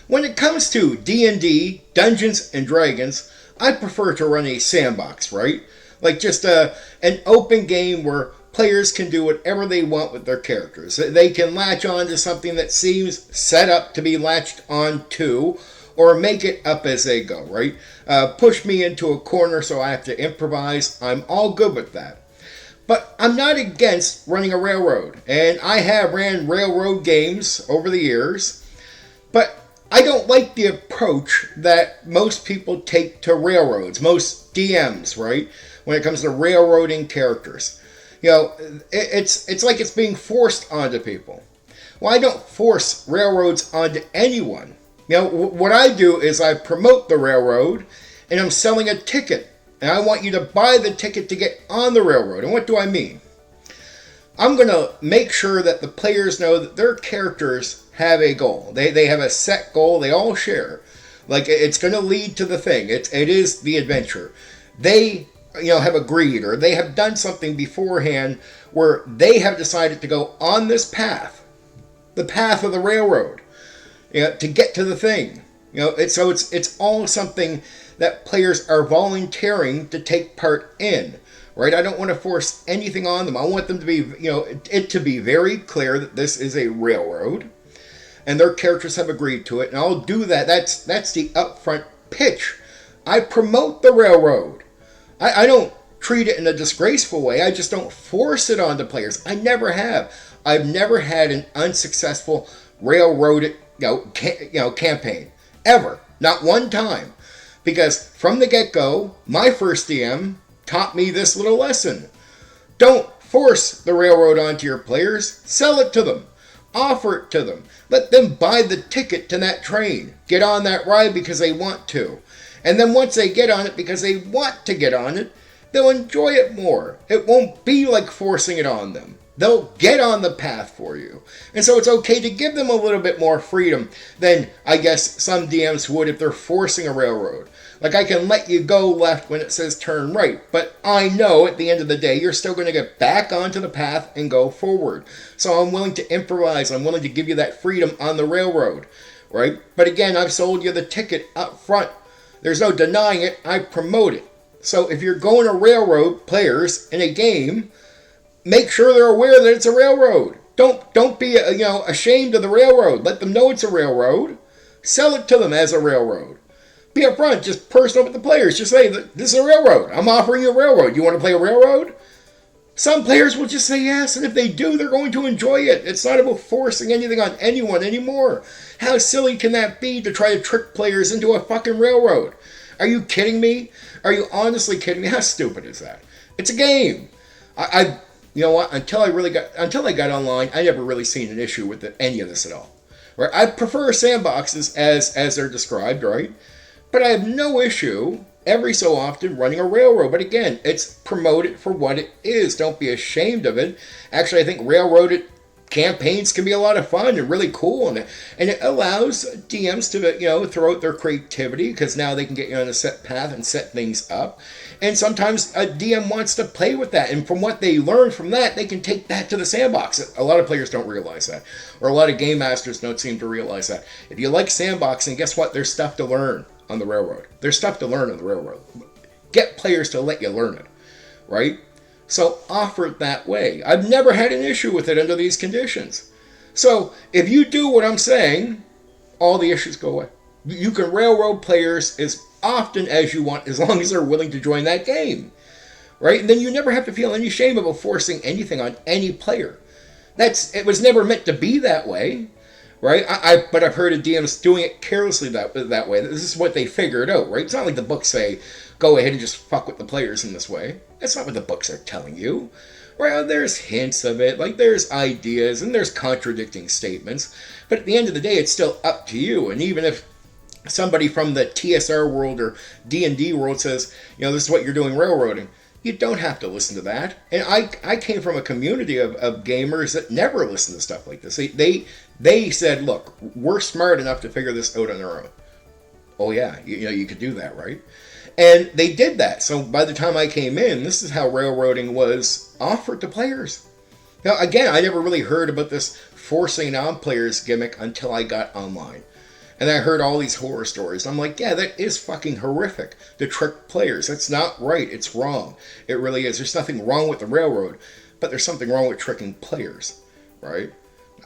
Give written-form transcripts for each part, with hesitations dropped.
When it comes to D&D, Dungeons and Dragons, I prefer to run a sandbox, right? Like just an open game where players can do whatever they want with their characters. They can latch on to something that seems set up to be latched on to, or make it up as they go, right? Push me into a corner so I have to improvise. I'm all good with that. But I'm not against running a railroad, and I have ran railroad games over the years, but I don't like the approach that most people take to railroads, most DMs, right? When it comes to railroading characters. It's like it's being forced onto people. Well, I don't force railroads onto anyone. What I do is I promote the railroad, and I'm selling a ticket. And I want you to buy the ticket to get on the railroad. And what do I mean? I'm going to make sure that the players know that their characters have a goal. They have a set goal they all share. Like, it's going to lead to the thing. It is the adventure. They have agreed, or they have done something beforehand where they have decided to go on this path, the path of the railroad, to get to the thing. It's all something that players are volunteering to take part in, right? I don't want to force anything on them. I want them to be, it to be very clear that this is a railroad, and their characters have agreed to it, and I'll do that. That's the upfront pitch. I promote the railroad. I don't treat it in a disgraceful way. I just don't force it onto players. I never have. I've never had an unsuccessful railroad campaign ever. Not one time. Because from the get-go, my first DM taught me this little lesson. Don't force the railroad onto your players. Sell it to them. Offer it to them. Let them buy the ticket to that train. Get on that ride because they want to. And then once they get on it because they want to get on it, they'll enjoy it more. It won't be like forcing it on them. They'll get on the path for you. And so it's okay to give them a little bit more freedom than, I guess, some DMs would if they're forcing a railroad. Like, I can let you go left when it says turn right, but I know at the end of the day you're still going to get back onto the path and go forward. So I'm willing to improvise. I'm willing to give you that freedom on the railroad, right? But again, I've sold you the ticket up front. There's no denying it. I promote it. So if you're going to railroad players in a game, make sure they're aware that it's a railroad. Don't be ashamed of the railroad. Let them know it's a railroad. Sell it to them as a railroad. Be upfront. Just personal with the players. Just say, this is a railroad. I'm offering you a railroad. You want to play a railroad? Some players will just say yes, and if they do, they're going to enjoy it. It's not about forcing anything on anyone anymore. How silly can that be to try to trick players into a fucking railroad? Are you kidding me? Are you honestly kidding me? How stupid is that? It's a game. You know what? Until I got online, I never really seen an issue with any of this at all. Right? I prefer sandboxes as they're described, right? But I have no issue every so often running a railroad. But again, it's promoted for what it is. Don't be ashamed of it. Actually, I think railroaded campaigns can be a lot of fun and really cool, and it allows DMs to throw out their creativity, because now they can get you on a set path and set things up. And sometimes a DM wants to play with that, and from what they learn from that, they can take that to the sandbox. A lot of players don't realize that, or a lot of game masters don't seem to realize that. If you like sandboxing, guess what? There's stuff to learn on the railroad. There's stuff to learn on the railroad. Get players to let you learn it, right? So offer it that way. I've never had an issue with it under these conditions. So if you do what I'm saying, all the issues go away. You can railroad players as often as you want, as long as they're willing to join that game, right? And then you never have to feel any shame about forcing anything on any player. It was never meant to be that way, right? But I've heard of DMs doing it carelessly that way. This is what they figured out, right? It's not like the books say, go ahead and just fuck with the players in this way. That's not what the books are telling you. Right? There's hints of it, like there's ideas and there's contradicting statements. But at the end of the day, it's still up to you. And even if somebody from the TSR world or D&D world says, this is what you're doing railroading, you don't have to listen to that. And I came from a community of gamers that never listened to stuff like this. They said, look, we're smart enough to figure this out on our own. Oh yeah, you could do that, right? And they did that. So by the time I came in, this is how railroading was offered to players. Now, again, I never really heard about this forcing on players gimmick until I got online. And I heard all these horror stories. I'm like, yeah, that is fucking horrific to trick players. That's not right. It's wrong. It really is. There's nothing wrong with the railroad, but there's something wrong with tricking players, right?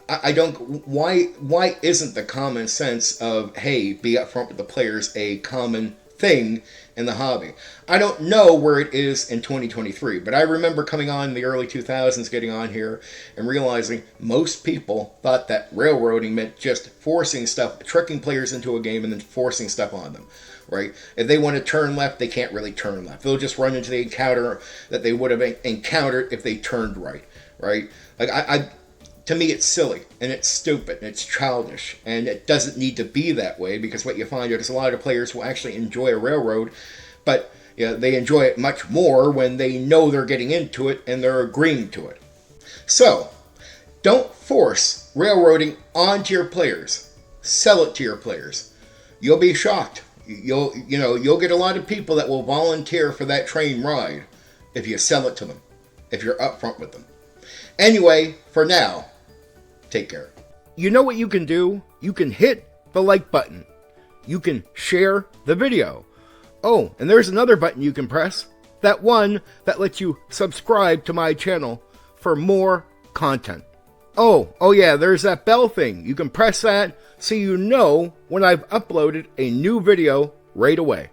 I don't. Why isn't the common sense of, hey, be upfront with the players a common thing in the hobby? I don't know where it is in 2023, but I remember coming on in the early 2000s, getting on here and realizing most people thought that railroading meant just forcing stuff, tricking players into a game and then forcing stuff on them, right? If they want to turn left, they can't really turn left. They'll just run into the encounter that they would have encountered if they turned right? Like to me, it's silly, and it's stupid, and it's childish, and it doesn't need to be that way, because what you find is a lot of players will actually enjoy a railroad, but they enjoy it much more when they know they're getting into it and they're agreeing to it. So, don't force railroading onto your players. Sell it to your players. You'll be shocked. You'll get a lot of people that will volunteer for that train ride if you sell it to them, if you're upfront with them. Anyway, for now, take care. You know what you can do? You can hit the like button. You can share the video. Oh, and there's another button you can press. That one that lets you subscribe to my channel for more content. Oh yeah, there's that bell thing. You can press that so you know when I've uploaded a new video right away.